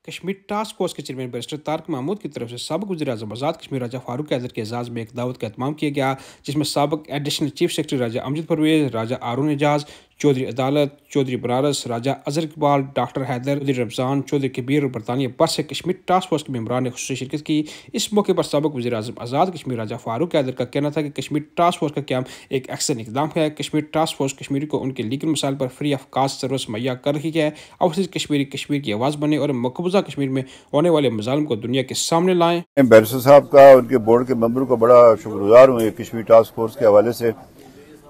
Kashmir task force के chairman barrister Tarak Mahmood की तरफ से साबिक वज़ीर-ए-आज़म आज़ाद कश्मीर राजा फारूक हैदर के एजाज़ में एक दावत का एहतमाम किया गया, जिसमें साबिक एडिशनल चीफ सेक्रेटरी राजा अमजद परवेज़, राजा हारून एजाज, चौधरी अदालत, चौधरी बनारस, राजा अजहर इकबाल, डॉक्टर हैदर, चौधरी रमज़ान, चौधरी कबीर और बरतानिया पर से कश्मीर टास्क फोर्स के मेंबरान ने खुसूसी शिरकत की। इस मौके पर साबिक वज़ीर-ए-आज़म आज़ाद कश्मीर राजा फारूक हैदर का कहना था कि कश्मीर टास्क फोर्स का क़याम एक अहसन इक़दाम है। कश्मीर टास्क फोर्स कश्मीरी को उनके लीगल मसाइल पर फ्री ऑफ कास्ट सर्विस मुहैया कर रही है। ओवरसीज़ कश्मीरी कश्मीर की आवाज़ बने और मकबूजा कश्मीर में होने वाले मज़ालिम को दुनिया के सामने लाएं। बैरिस्टर साहब का, उनके बोर्ड के मेंबरों का बड़ा शुक्रगुजार हूँ कश्मीर टास्क फोर्स के हवाले से,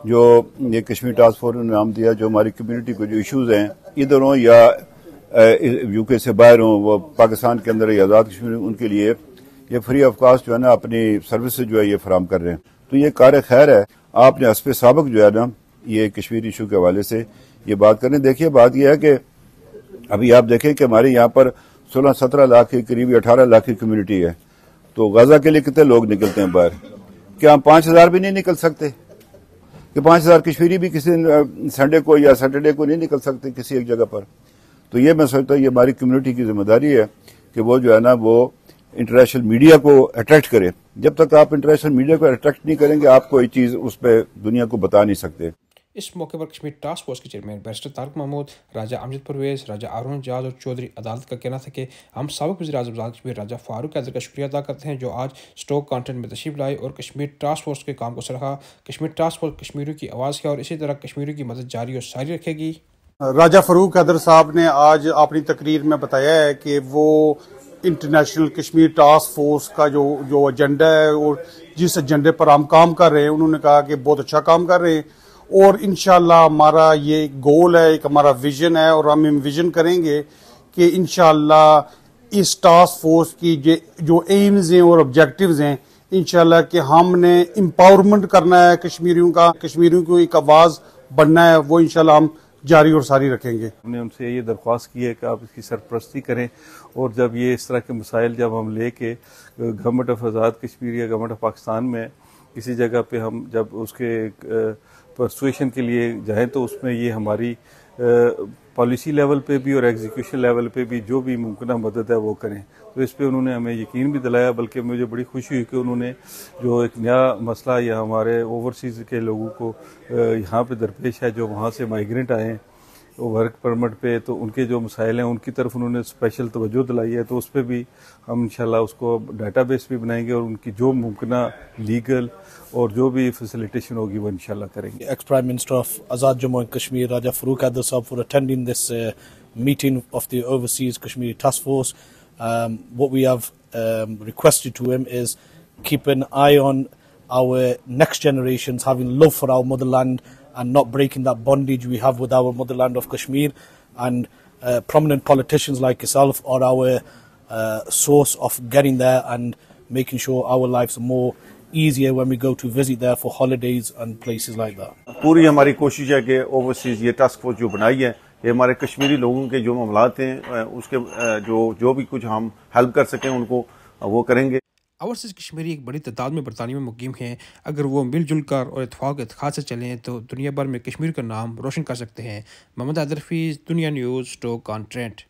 जो ये कश्मीर टास्क फोर्स ने नाम दिया, जो हमारी कम्युनिटी को जो इश्यूज हैं इधर हों या यूके से बाहर हों, वो पाकिस्तान के अंदर या आज़ाद कश्मीर, उनके लिए ये फ्री ऑफ कास्ट जो है ना अपनी सर्विस जो है ये फराम कर रहे हैं। तो ये कार खैर है। आपने हस्ब साबिक जो है ना ये कश्मीर इशू के हवाले से ये बात करें। देखिए बात यह है कि अभी आप देखें कि हमारे यहाँ पर 16-17 लाख के करीब 18 लाख की कम्युनिटी है, तो गाजा के लिए कितने लोग निकलते हैं बाहर? क्या हम 5,000 भी नहीं निकल सकते? कि 5,000 कश्मीरी भी किसी संडे को या सैटरडे को नहीं निकल सकते किसी एक जगह पर? तो ये मैं सोचता हूँ ये हमारी कम्युनिटी की जिम्मेदारी है कि वो जो है ना वो इंटरनेशनल मीडिया को अट्रैक्ट करे। जब तक आप इंटरनेशनल मीडिया को अट्रैक्ट नहीं करेंगे, आप कोई चीज उस पर दुनिया को बता नहीं सकते। इस मौके पर कश्मीर टास्क फोर्स के चेयरमैन बैरिस्टर तारक महमूद, राजा अमजद परवेज़, राजा हारून एजाज और चौधरी अदालत का कहना था कि हम साबिक वज़ीर-ए-आज़म आज़ाद कश्मीर राजा फारूक हैदर का शुक्रिया अदा करते हैं, जो आज स्टोक कॉन्टेंट में तशरीफ लाए और कश्मीर टास्क फोर्स के काम को सराहा। कश्मीर टास्क फोर्स कश्मीरियों की आवाज़ है और इसी तरह कश्मीरियों की मदद जारी और सारी रखेगी। राजा फारूक हैदर साहब ने आज अपनी तकरीर में बताया है कि वो इंटरनेशनल कश्मीर टास्क फोर्स का जो एजेंडा है और जिस एजेंडे पर हम काम कर रहे हैं, उन्होंने कहा कि बहुत अच्छा काम कर रहे हैं और इंशाल्लाह हमारा ये गोल है, एक हमारा विजन है और हम विजन करेंगे कि इंशाल्लाह इस टास्क फोर्स की जो एम्स हैं और ऑब्जेक्टिव्स हैं, इंशाल्लाह कि हमने एम्पावरमेंट करना है कश्मीरियों को एक आवाज़ बनना है, वो इंशाल्लाह हम जारी और सारी रखेंगे। हमने उनसे ये दरख्वास्त की है कि आप इसकी सरपरस्ती करें और जब ये इस तरह के मसाइल जब हम लेके गवर्नमेंट ऑफ आज़ाद कश्मीर या गवर्नमेंट ऑफ पाकिस्तान में किसी जगह पे हम जब उसके परसुएशन के लिए जाएं, तो उसमें ये हमारी पॉलिसी लेवल पे भी और एग्जीक्यूशन लेवल पे भी जो भी मुमकिन मदद है वो करें। तो इस पे उन्होंने हमें यकीन भी दिलाया, बल्कि मुझे बड़ी खुशी हुई कि उन्होंने जो एक नया मसला या हमारे ओवरसीज़ के लोगों को यहाँ पे दरपेश है, जो वहाँ से माइग्रेंट आए हैं वो वर्क परमिट पे, तो उनके जो मसाइल हैं उनकी तरफ उन्होंने स्पेशल तवज्जो दिलाई है। तो उस पर भी हम इंशाल्लाह उसको डाटाबेस भी बनाएंगे और उनकी जो मुमकिन लीगल और जो भी फैसिलिटेशन होगी वो इंशाल्लाह करेंगे। Ex Prime Minister of Azad Jammu and Kashmir Raja Farooq Haidar Sahab for attending this meeting of the Overseas Kashmiri Task Force. What we have requested to him is keep an eye on our next generations having love for our motherland and not breaking that bondage we have with our motherland of Kashmir, and prominent politicians like yourself are our source of getting there and making sure our lives are more easier when we go to visit there for holidays and places like that. पूरी हमारी कोशिश है कि overseas ये task force जो बनाई है, ये हमारे कश्मीरी लोगों के जो मामलात हैं उसके जो भी कुछ हम हेल्प कर सकें उनको वो करेंगे। ओवरसीज़ कश्मीरी एक बड़ी तादाद में बरतानिया में मुकीम हैं। अगर वो मिलजुल कर और इत्तेफाक से चलें तो दुनिया भर में कश्मीर का नाम रोशन कर सकते हैं। मोहम्मद हैदर हफीज़, दुनिया न्यूज़, स्टोक ऑन ट्रेंट।